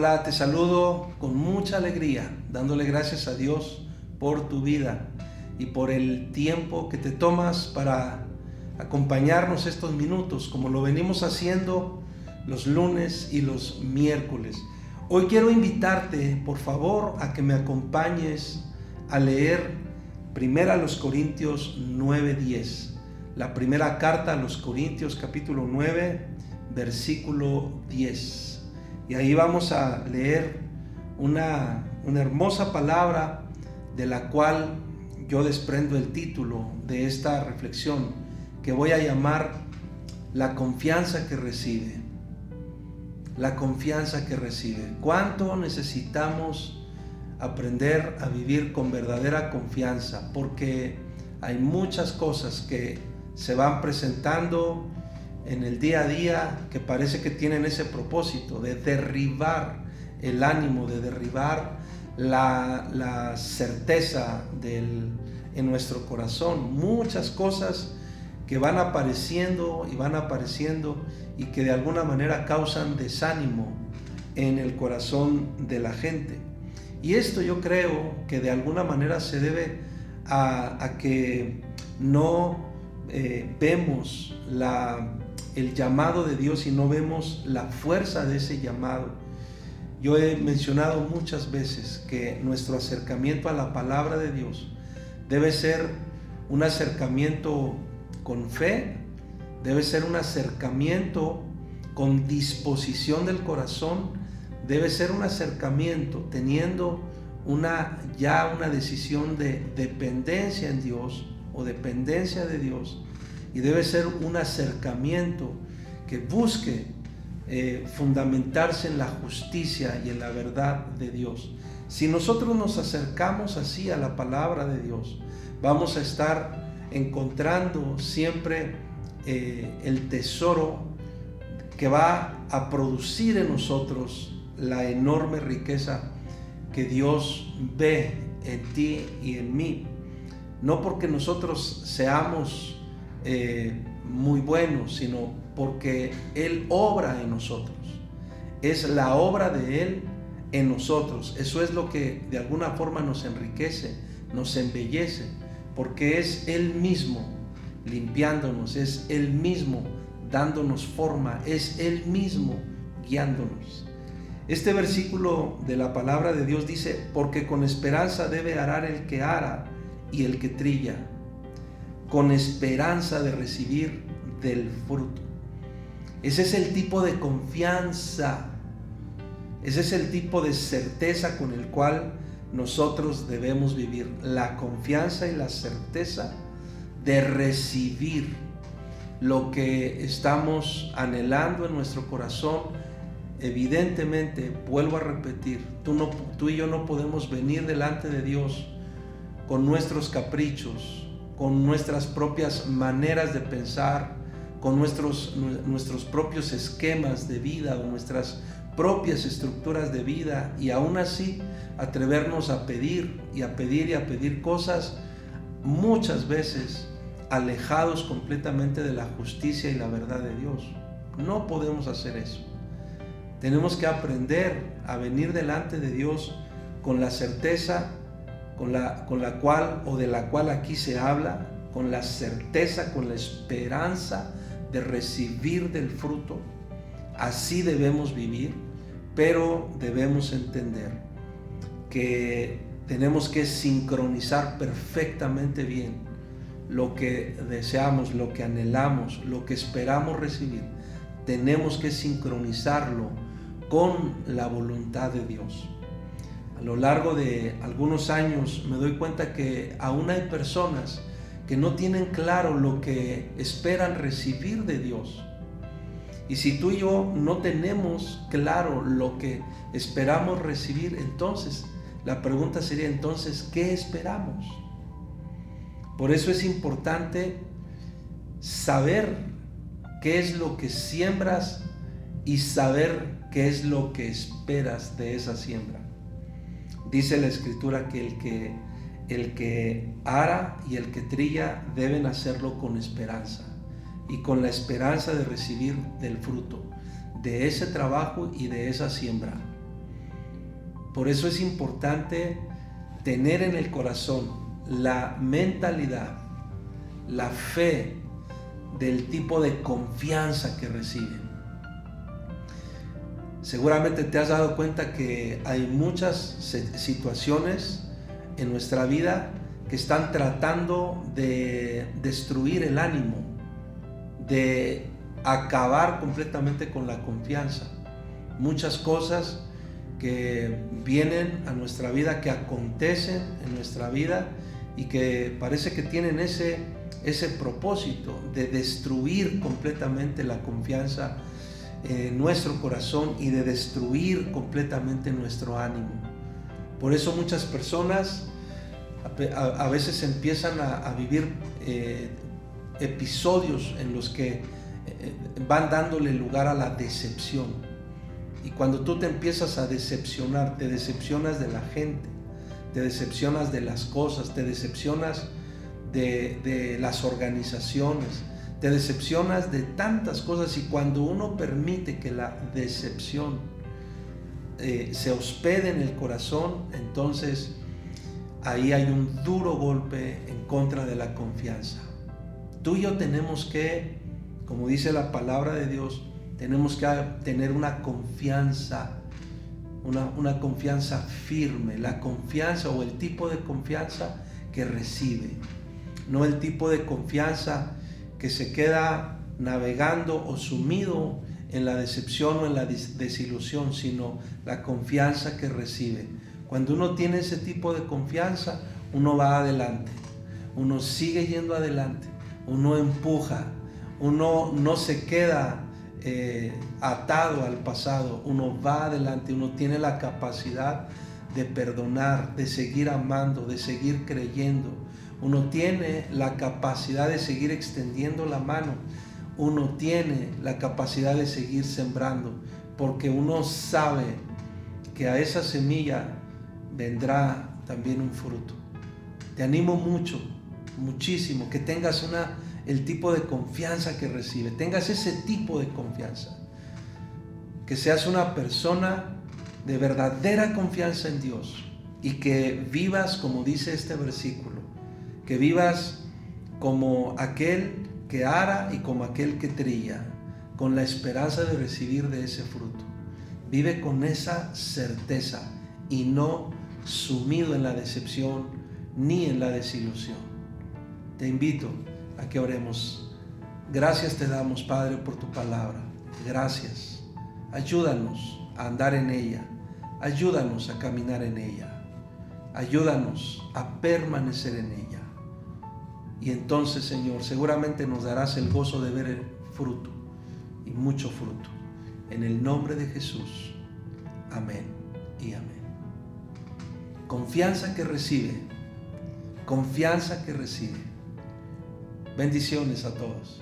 Hola, te saludo con mucha alegría, dándole gracias a Dios por tu vida y por el tiempo que te tomas para acompañarnos estos minutos, como lo venimos haciendo los lunes y los miércoles. Hoy quiero invitarte, por favor, a que me acompañes a leer 1 Corintios 9:10, la primera carta a los Corintios, capítulo 9, versículo 10. Y ahí vamos a leer una hermosa palabra de la cual yo desprendo el título de esta reflexión, que voy a llamar la confianza que recibe. La confianza que recibe. ¿Cuánto necesitamos aprender a vivir con verdadera confianza? Porque hay muchas cosas que se van presentando en el día a día que parece que tienen ese propósito de derribar el ánimo, de derribar la certeza en nuestro corazón. Muchas cosas que van apareciendo y que de alguna manera causan desánimo en el corazón de la gente. Y esto yo creo que de alguna manera se debe a que no vemos el llamado de Dios y no vemos la fuerza de ese llamado. Yo he mencionado muchas veces que nuestro acercamiento a la palabra de Dios debe ser un acercamiento con fe, debe ser un acercamiento con disposición del corazón, debe ser un acercamiento teniendo una decisión de dependencia en Dios o dependencia de Dios, y debe ser un acercamiento que busque fundamentarse en la justicia y en la verdad de Dios. Si nosotros nos acercamos así a la palabra de Dios, vamos a estar encontrando siempre el tesoro que va a producir en nosotros la enorme riqueza que Dios ve en ti y en mí. No porque nosotros seamos muy buenos, sino porque Él obra en nosotros. Es la obra de Él en nosotros. Eso es lo que de alguna forma nos enriquece, nos embellece, porque es Él mismo limpiándonos, es Él mismo dándonos forma, es Él mismo guiándonos. Este versículo de la palabra de Dios dice: porque con esperanza debe arar el que ara y el que trilla, con esperanza de recibir del fruto. Ese es el tipo de confianza, ese es el tipo de certeza con el cual nosotros debemos vivir. La confianza y la certeza de recibir lo que estamos anhelando en nuestro corazón. Evidentemente, vuelvo a repetir, tú y yo no podemos venir delante de Dios con nuestros caprichos, con nuestras propias maneras de pensar, con nuestros propios esquemas de vida o nuestras propias estructuras de vida, y aún así atrevernos a pedir y a pedir y a pedir cosas, muchas veces alejados completamente de la justicia y la verdad de Dios. No podemos hacer eso. Tenemos que aprender a venir delante de Dios con la certeza con la cual o de la cual aquí se habla, con la certeza, con la esperanza de recibir del fruto. Así debemos vivir, pero debemos entender que tenemos que sincronizar perfectamente bien lo que deseamos, lo que anhelamos, lo que esperamos recibir. Tenemos que sincronizarlo con la voluntad de Dios. A lo largo de algunos años me doy cuenta que aún hay personas que no tienen claro lo que esperan recibir de Dios. Y si tú y yo no tenemos claro lo que esperamos recibir, entonces la pregunta sería: entonces, ¿qué esperamos? Por eso es importante saber qué es lo que siembras y saber qué es lo que esperas de esa siembra. Dice la Escritura que el que ara y el que trilla deben hacerlo con esperanza, y con la esperanza de recibir del fruto de ese trabajo y de esa siembra. Por eso es importante tener en el corazón la mentalidad, la fe del tipo de confianza que reciben. Seguramente te has dado cuenta que hay muchas situaciones en nuestra vida que están tratando de destruir el ánimo, de acabar completamente con la confianza. Muchas cosas que vienen a nuestra vida, que acontecen en nuestra vida y que parece que tienen ese propósito de destruir completamente la confianza en nuestro corazón y de destruir completamente nuestro ánimo. Por eso muchas personas a veces empiezan a vivir episodios en los que van dándole lugar a la decepción. Y cuando tú te empiezas a decepcionar, te decepcionas de la gente, te decepcionas de las cosas, te decepcionas de las organizaciones, te decepcionas de tantas cosas. Y cuando uno permite que la decepción se hospede en el corazón, entonces ahí hay un duro golpe en contra de la confianza. Tú y yo tenemos que, como dice la palabra de Dios, tenemos que tener una confianza firme, la confianza o el tipo de confianza que recibe, no el tipo de confianza que se queda navegando o sumido en la decepción o en la desilusión, sino la confianza que recibe. Cuando uno tiene ese tipo de confianza, uno va adelante, uno sigue yendo adelante, uno empuja, uno no se queda atado al pasado, uno va adelante, uno tiene la capacidad de perdonar, de seguir amando, de seguir creyendo, uno tiene la capacidad de seguir extendiendo la mano, uno tiene la capacidad de seguir sembrando, porque uno sabe que a esa semilla vendrá también un fruto. Te animo muchísimo, que tengas el tipo de confianza que recibe, tengas ese tipo de confianza, que seas una persona de verdadera confianza en Dios y que vivas como dice este versículo, que vivas como aquel que ara y como aquel que trilla, con la esperanza de recibir de ese fruto. Vive con esa certeza y no sumido en la decepción ni en la desilusión. Te invito a que oremos. Gracias te damos, Padre, por tu palabra. Gracias. Ayúdanos a andar en ella. Ayúdanos a caminar en ella. Ayúdanos a permanecer en ella. Y entonces, Señor, seguramente nos darás el gozo de ver el fruto, y mucho fruto. En el nombre de Jesús. Amén y amén. Confianza que recibe. Confianza que recibe. Bendiciones a todos.